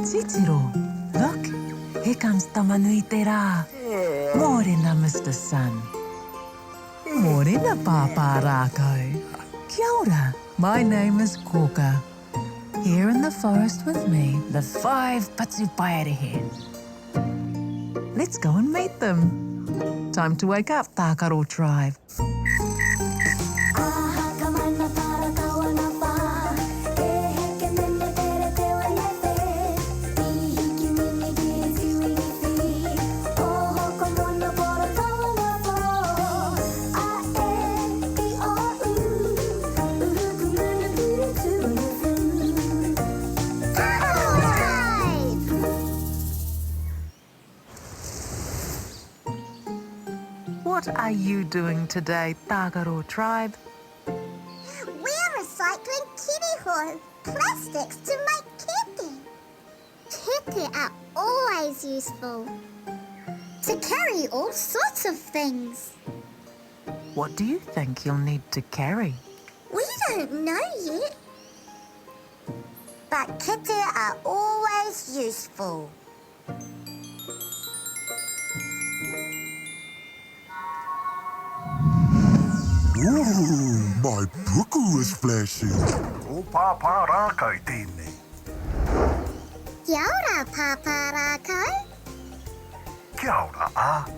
Titiro, look, here comes Tamanui te rā. Mōrena, Mr. Sun. Mōrena, Pāpā Rākau. Kia ora, my name is Kōkā. Here in the forest with me, the 5 Patupaiarehe. Let's go and meet them. Time to wake up, Tākaro Tribe. What are you doing today, Tākaro Tribe? We're recycling Hirihou plastics to make kete. Kete are always useful to carry all sorts of things. What do you think you'll need to carry? We don't know yet. But kete are always useful. Ooh, my puku is flashing. Ko Pāpā Rākau tēnei. Kia ora, Pāpā Rākau. Kia ora, ā.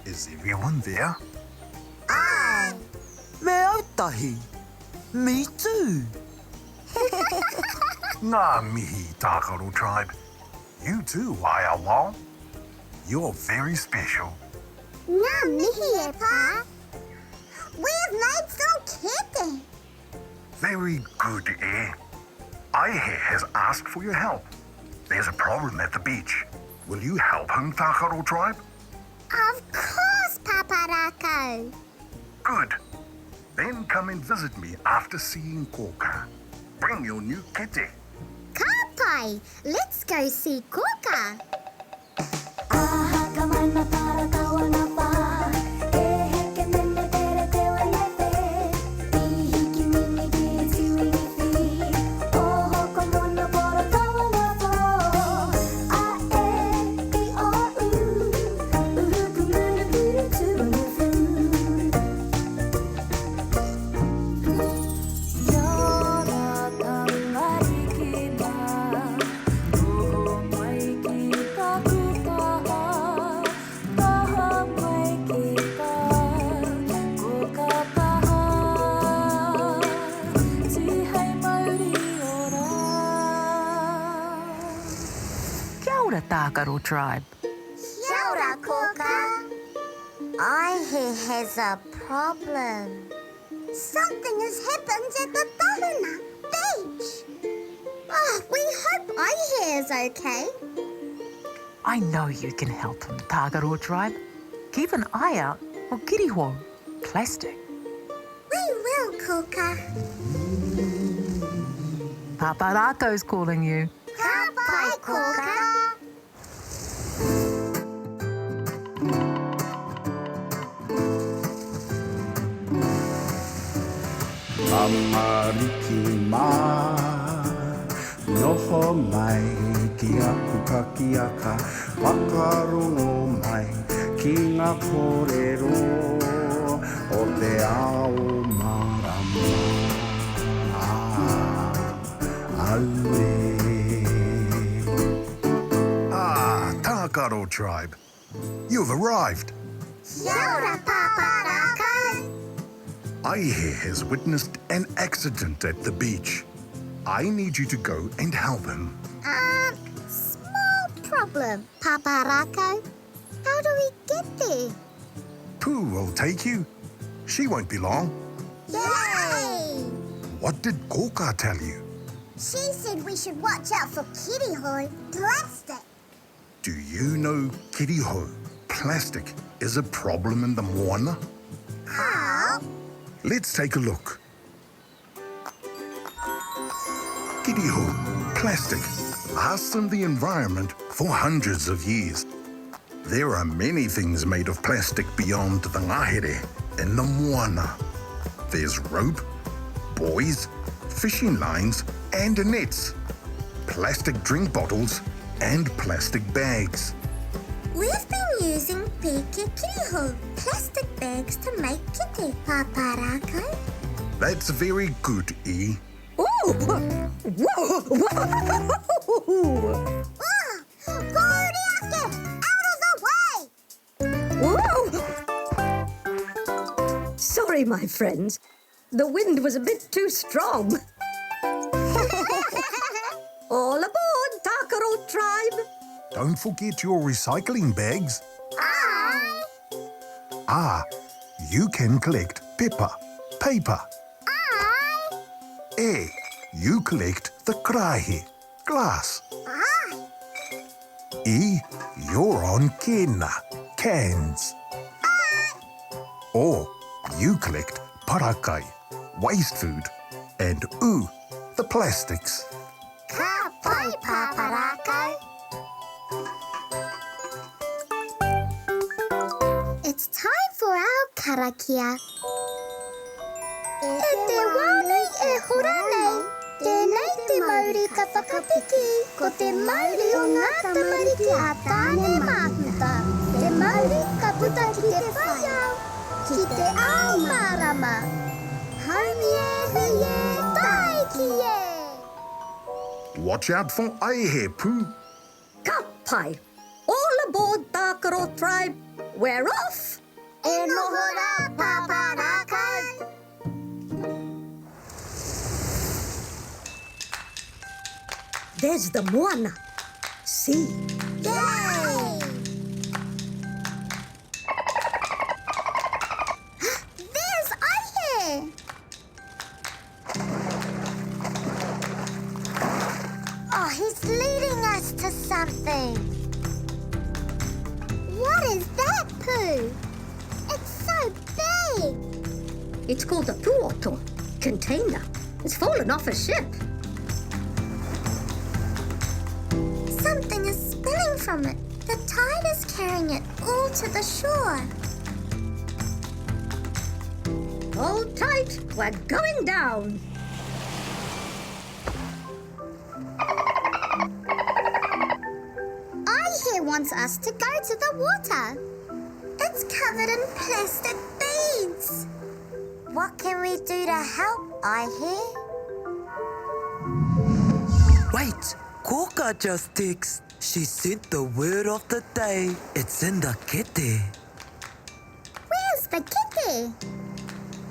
Is everyone there? Aye. Me ētahi. Me too. Ngā mihi, Tākaro Tribe. You too, Wao. You're very special. Ngā mihi e pā. We've made some kete. Very good, eh? Āihi has asked for your help. There's a problem at the beach. Will you help him, Tākaro Tribe? Of course, Pāpā Rākau. Good. Then come and visit me after seeing Kōkā. Bring your new kete. Ka pai, let's go see Kōkā. Tākaro Tribe. Kia ora, Kōkā. Āihi has a problem. Something has happened at the Tahuna beach. Oh, we hope Āihi is okay. I know you can help him, Tākaro Tribe. Keep an eye out for Hirihou plastic. We will, Kōkā. Pāpā Rākau's calling you. Ka pai, Kōkā. Amariki mā, noho mai ki aku kakiaka, whakarongo mai ki ngā kōrero o te ao marama. Aue. Ah, Tākaro Tribe. You've arrived. Kia ora, Pāpā Rākau. Āihi has witnessed an accident at the beach. I need you to go and help him. Small problem, Pāpā Rākau. How do we get there? Pooh will take you. She won't be long. Yay! What did Kōkā tell you? She said we should watch out for Hirihou plastic. Do you know Hirihou plastic is a problem in the moana? How? Let's take a look. Hirihou plastic lasts in the environment for hundreds of years. There are many things made of plastic beyond the ngahere in the moana. There's rope, buoys, fishing lines and nets. plastic drink bottles and plastic bags. We've been using peke Hirihou plastic bags to make kite, Pāpā Rākau. That's very good, E. Oh! Whoa! Whoa! Kōriake! Out of the way! Whoa! Sorry, my friends. The wind was a bit too strong. All aboard, Tākaro Tribe! Don't forget your recycling bags. Aye! Ah, you can collect pepper, paper. Aye! E, you collect the krahe, glass. Aye! E, you're on kena, cans. Or you collect parakai, waste food. And U, the plastics. Ka pai, Pāpā Rākau. It's time for our karakia. E te wānei e hora nei, tēnei te Māori ka whakapiki, ko te Māori o ngā tamariki a tāne māhuta. Te Māori ka puta ki te whaiau, ki te ao mārama. Haumie, huie, taikie! Watch out for Āihi, Pooh. Ka pai! All aboard, Tākaro Tribe! We're off! E noho rā, Pāpā Rākau! There's the moana. See? Yay! There's Āihi! Oh, he's leading us to something. What is that, Pooh? It's so big. It's called a roto, container. It's fallen off a ship. Something is spilling from it. The tide is carrying it all to the shore. Hold tight, we're going down. Āihi wants us to go to the water. It's covered in plastic beads. What can we do to help, Āihi? Wait, Kōkā just texted. She sent the word of the day. It's in the kete. Where's the kitty?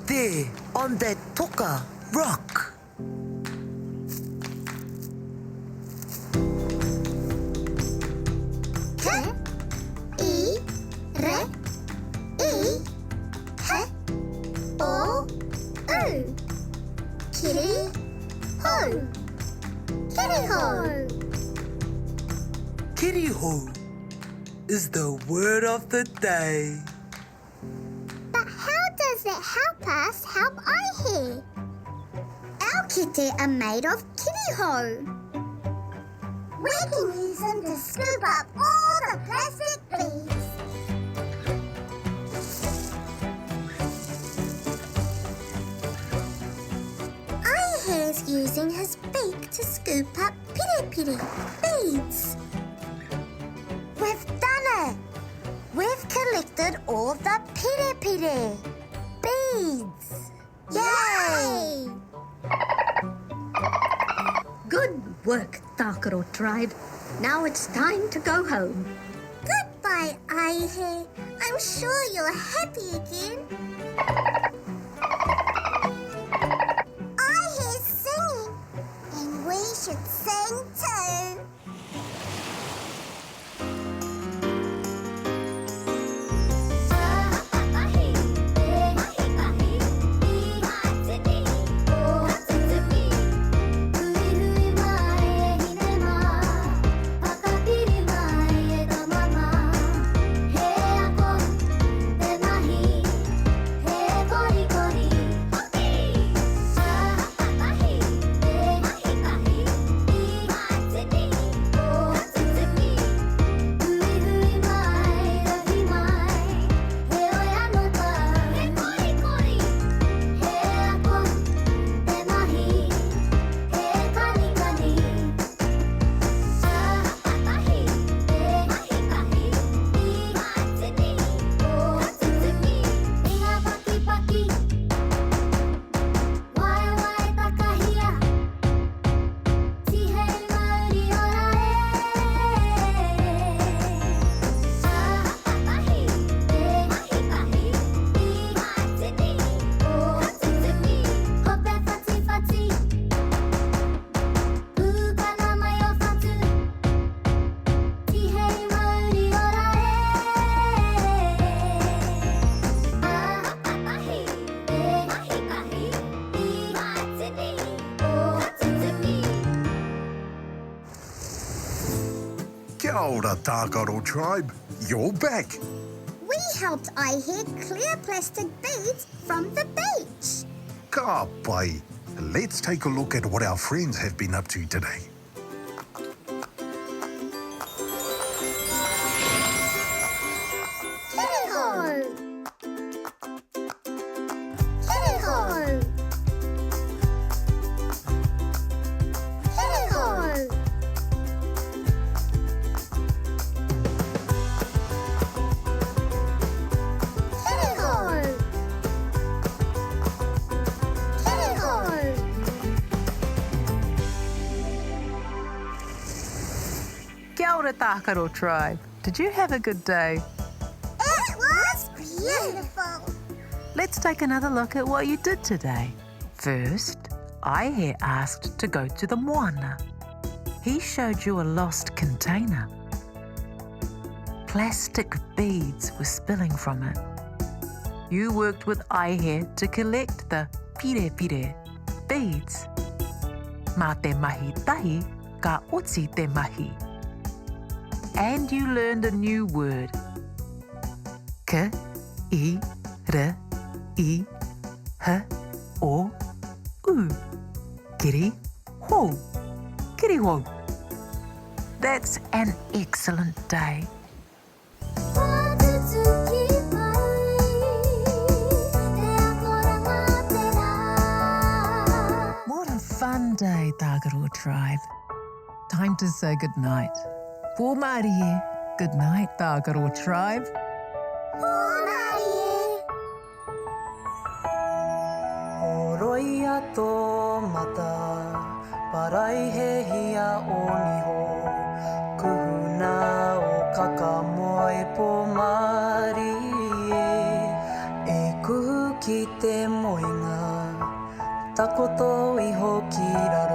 There, on that toka rock. Hirihou. Hirihou. Hirihou is the word of the day. But how does it help us help Āihi? Our kite are made of hirihou. We can use them to scoop up all the plastic beads. Āihi is using his beak to scoop up piri beads. We've done it! We've collected all the piri beads. Yay! Good work, Tākaro Tribe. Now it's time to go home. Goodbye, Āihi. I'm sure you're happy again. Āihi's singing, and we should sing too. Kia ora, Tākaro Tribe. You're back. We helped Āihi clear plastic beads from the beach. Ka pai. Let's take a look at what our friends have been up to today. Hirihou! Hirihou! Hirihou! Hirihou! Hirihou! Kia ora, Tākaro Tribe. Did you have a good day? It was beautiful. Let's take another look at what you did today. First, Āihi asked to go to the moana. He showed you a lost container. Plastic beads were spilling from it. You worked with Āihi to collect the pire pire beads. Mā te mahi tahi, ka oti te mahi. And you learned a new word. Ka, I, R, I, H, O, U. Hirihou. Hirihou. That's an excellent day. What a fun day, Tākaro Tribe. Time to say good night. Pō Mārie. Good night, Tākaro Tribe. Oroia tō mata, parai he hia o niho. Kuhuna o kakamoe pō Mārie. E kuhu ki te moinga, takoto iho ki rā.